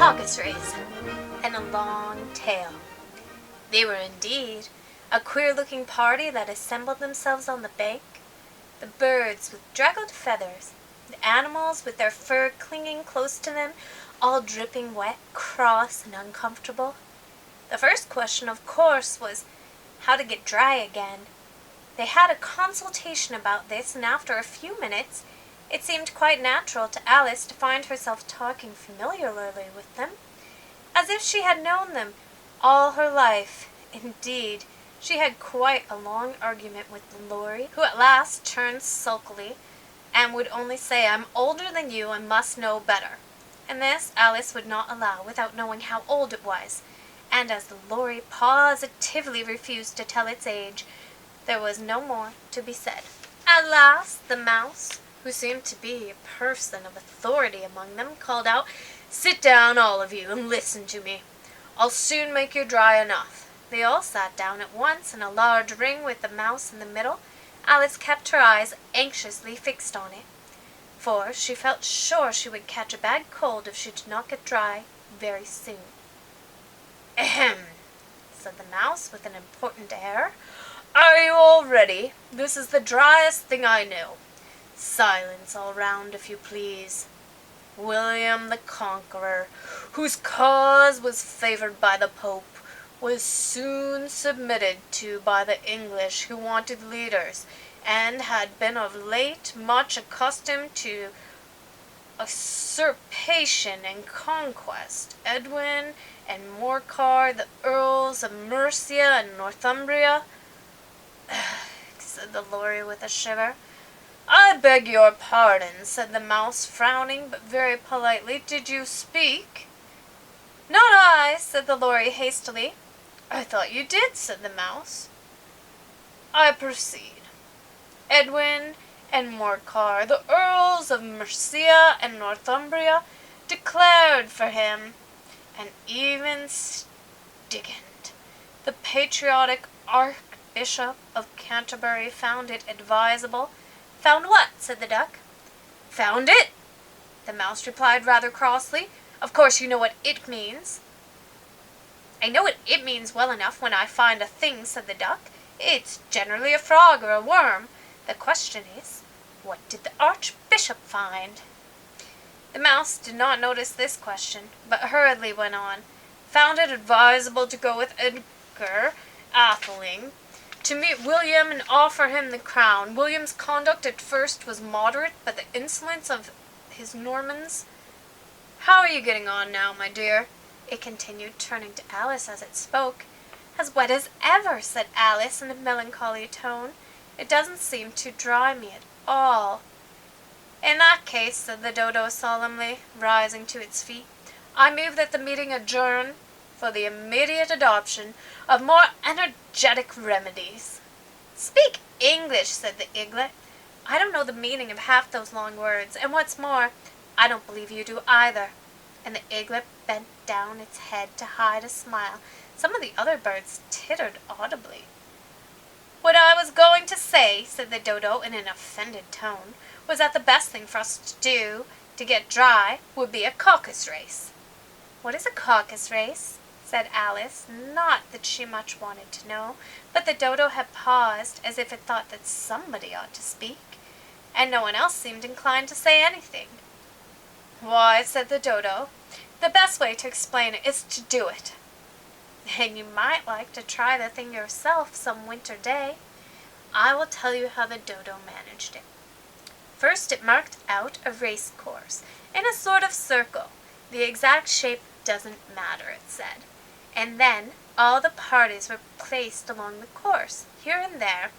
Caucus race, and a long tail. They were indeed a queer-looking party that assembled themselves on the bank. The birds with draggled feathers, the animals with their fur clinging close to them, all dripping wet, cross, and uncomfortable. The first question, of course, was how to get dry again. They had a consultation about this, and after a few minutes, it seemed quite natural to Alice to find herself talking familiarly with them, as if she had known them all her life. Indeed, she had quite a long argument with Laurie, who at last turned sulkily, and would only say, "I'm older than you and must know better." And this Alice would not allow without knowing how old it was, and as the Laurie positively refused to tell its age, there was no more to be said. At last the mouse, who seemed to be a person of authority among them, called out, "Sit down, all of you, and listen to me. I'll soon make you dry enough." They all sat down at once in a large ring with the mouse in the middle. Alice kept her eyes anxiously fixed on it, for she felt sure she would catch a bad cold if she did not get dry very soon. "Ahem," said the mouse with an important air. "Are you all ready? This is the driest thing I know. Silence all round, if you please. William the Conqueror, whose cause was favoured by the Pope, was soon submitted to by the English, who wanted leaders, and had been of late much accustomed to usurpation and conquest. Edwin and Morcar, the Earls of Mercia and Northumbria," said the Laurie with a shiver. "I beg your pardon," said the mouse, frowning, but very politely. "Did you speak?" "Not I," said the Laurie hastily. "I thought you did," said the mouse. "I proceed. Edwin and Morcar, the Earls of Mercia and Northumbria, declared for him, and even Stigand, the patriotic Archbishop of Canterbury, found it advisable." "Found what?" said the duck. "Found it," the mouse replied rather crossly. "Of course you know what it means." "I know what it means well enough when I find a thing," said the duck. "It's generally a frog or a worm. The question is, what did the Archbishop find?" The mouse did not notice this question, but hurriedly went on. "Found it advisable to go with Edgar Atheling to meet William and offer him the crown. William's conduct at first was moderate, but the insolence of his Normans— How are you getting on now, my dear?" it continued, turning to Alice as it spoke. "As wet as ever," said Alice in a melancholy tone. "It doesn't seem to dry me at all." "In that case," said the dodo solemnly, rising to its feet, "I move that the meeting adjourn for the immediate adoption of more energetic remedies." "Speak English," said the eaglet. "I don't know the meaning of half those long words, and what's more, I don't believe you do either." And the eaglet bent down its head to hide a smile. Some of the other birds tittered audibly. "What I was going to say," said the dodo in an offended tone, "was that the best thing for us to do to get dry would be a caucus race." "What is a caucus race?" said Alice, not that she much wanted to know, but the dodo had paused as if it thought that somebody ought to speak, and no one else seemed inclined to say anything. "Why," said the dodo, "the best way to explain it is to do it. And you might like to try the thing yourself some winter day. I will tell you how the dodo managed it. First it marked out a race course in a sort of circle. The exact shape doesn't matter, it said. And then all the parties were placed along the course, here and there.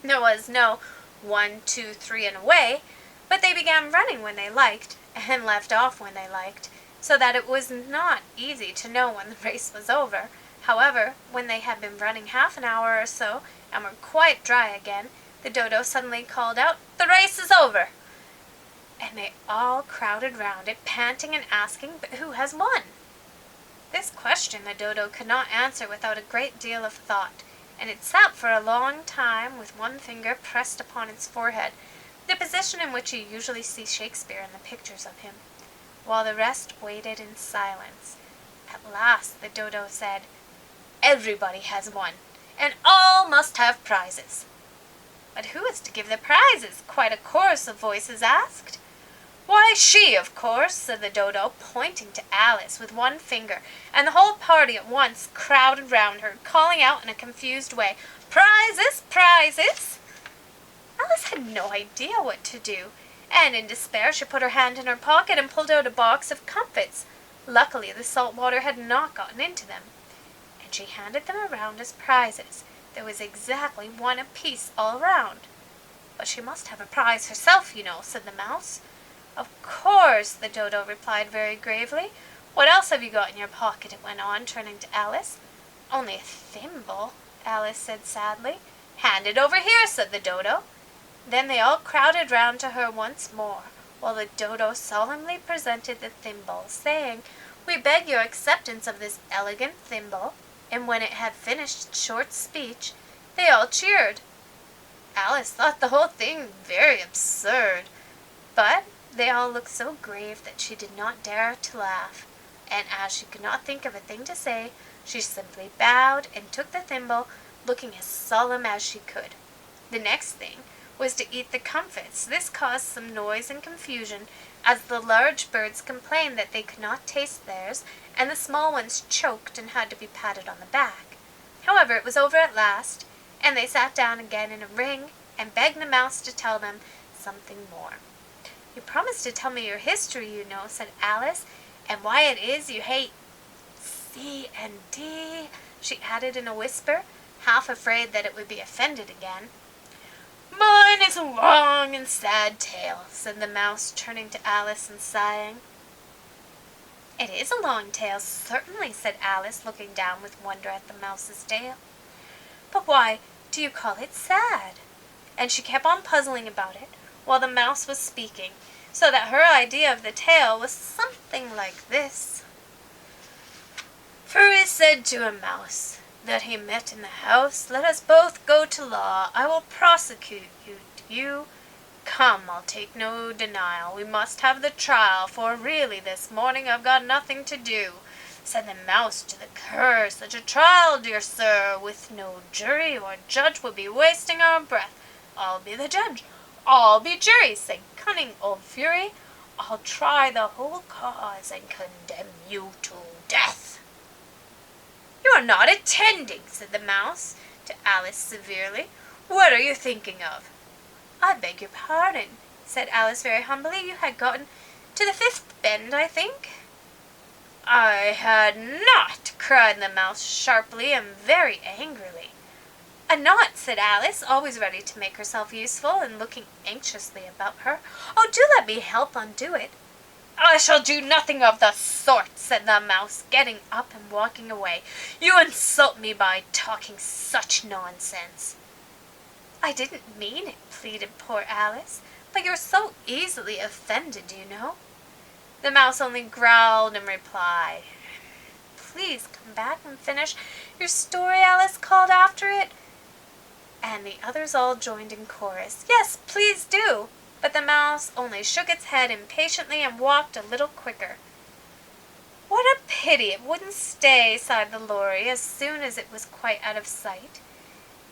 There was no 1, 2, 3 and away, but they began running when they liked, and left off when they liked, so that it was not easy to know when the race was over. However, when they had been running half an hour or so, and were quite dry again, the dodo suddenly called out, 'The race is over!' And they all crowded round it, panting and asking, 'But who has won?' This question the dodo could not answer without a great deal of thought, and it sat for a long time with one finger pressed upon its forehead, the position in which you usually see Shakespeare in the pictures of him. while the rest waited in silence. At last the dodo said, "Everybody has one, and all must have prizes." "But who is to give the prizes?" quite a chorus of voices asked. "Why, she, of course," said the dodo, pointing to Alice with one finger, and the whole party at once crowded round her, calling out in a confused way, "Prizes! Prizes!" Alice had no idea what to do, and in despair she put her hand in her pocket and pulled out a box of comfits. Luckily the salt water had not gotten into them, and she handed them around as prizes. There was exactly one apiece all round. "But she must have a prize herself, you know," said the mouse. "Of course," the dodo replied very gravely. "What else have you got in your pocket?" it went on, turning to Alice. "Only a thimble," Alice said sadly. "Hand it over here," said the dodo. Then they all crowded round to her once more, while the dodo solemnly presented the thimble, saying, "We beg your acceptance of this elegant thimble," and when it had finished its short speech, they all cheered. Alice thought the whole thing very absurd, but they all looked so grave that she did not dare to laugh, and as she could not think of a thing to say, she simply bowed and took the thimble, looking as solemn as she could. The next thing was to eat the comfits. This caused some noise and confusion, as the large birds complained that they could not taste theirs, and the small ones choked and had to be patted on the back. However, it was over at last, and they sat down again in a ring and begged the mouse to tell them something more. "You promised to tell me your history, you know," said Alice, "and why it is you hate C and D," she added in a whisper, half afraid that it would be offended again. "Mine is a long and sad tale," said the mouse, turning to Alice and sighing. "It is a long tale, certainly," said Alice, looking down with wonder at the mouse's tail. "But why do you call it sad?" And she kept on puzzling about it while the mouse was speaking, so that her idea of the tale was something like this. "Furry said to a mouse that he met in the house, 'Let us both go to law. I will prosecute you. Come, I'll take no denial. We must have the trial, for really this morning I've got nothing to do.' Said the mouse to the cur, 'Such a trial, dear sir, with no jury or judge would be wasting our breath. I'll be the judge, I'll be jury,' said cunning old Fury. 'I'll try the whole cause and condemn you to death.'" "You are not attending," said the mouse to Alice severely. "What are you thinking of?" "I beg your pardon," said Alice very humbly. "You had gotten to the fifth bend, I think." "I had not," cried the mouse sharply and very angrily. "A knot," said Alice, always ready to make herself useful and looking anxiously about her. "Oh, do let me help undo it." "I shall do nothing of the sort," said the mouse, getting up and walking away. "You insult me by talking such nonsense." "I didn't mean it," pleaded poor Alice, "but you're so easily offended, you know." The mouse only growled in reply. "Please come back and finish your story," Alice called after it, and the others all joined in chorus. "Yes, please do." But the mouse only shook its head impatiently and walked a little quicker. "What a pity it wouldn't stay," sighed the Lory as soon as it was quite out of sight.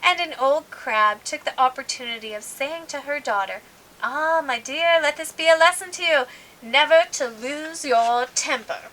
And an old crab took the opportunity of saying to her daughter, "Ah, my dear, let this be a lesson to you, never to lose your temper."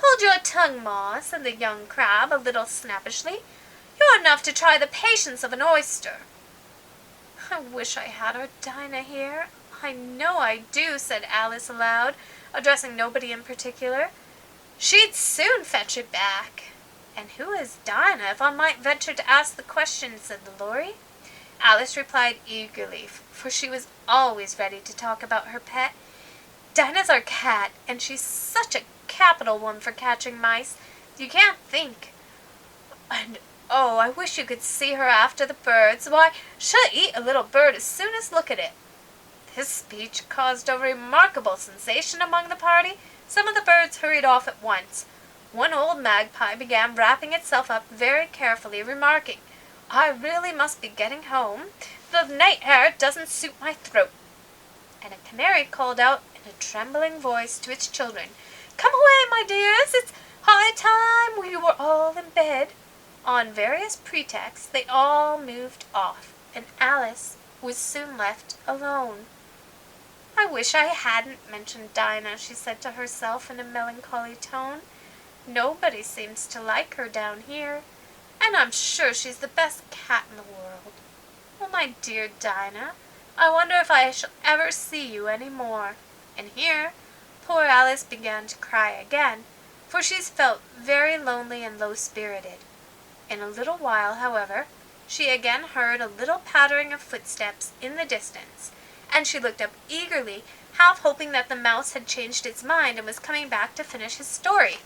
"Hold your tongue, Ma," said the young crab a little snappishly. "You're enough to try the patience of an oyster." "I wish I had our Dinah here. I know I do," said Alice aloud, addressing nobody in particular. "She'd soon fetch it back." "And who is Dinah, if I might venture to ask the question?" said the Lory. Alice replied eagerly, for she was always ready to talk about her pet. "Dinah's our cat, and she's such a capital one for catching mice. You can't think. And oh, I wish you could see her after the birds. Why, she'll eat a little bird as soon as look at it." This speech caused a remarkable sensation among the party. Some of the birds hurried off at once. One old magpie began wrapping itself up very carefully, remarking, "I really must be getting home. The night air doesn't suit my throat." And a canary called out in in a trembling voice to its children, "Come away, my dears, it's high time we were all in bed." On various pretexts they all moved off, and Alice was soon left alone. "I wish I hadn't mentioned Dinah," she said to herself in a melancholy tone. "Nobody seems to like her down here, and I'm sure she's the best cat in the world. Oh, my dear Dinah, I wonder if I shall ever see you any more." And here poor Alice began to cry again, for she felt very lonely and low-spirited. In a little while, however, she again heard a little pattering of footsteps in the distance, and she looked up eagerly, half hoping that the mouse had changed its mind and was coming back to finish his story.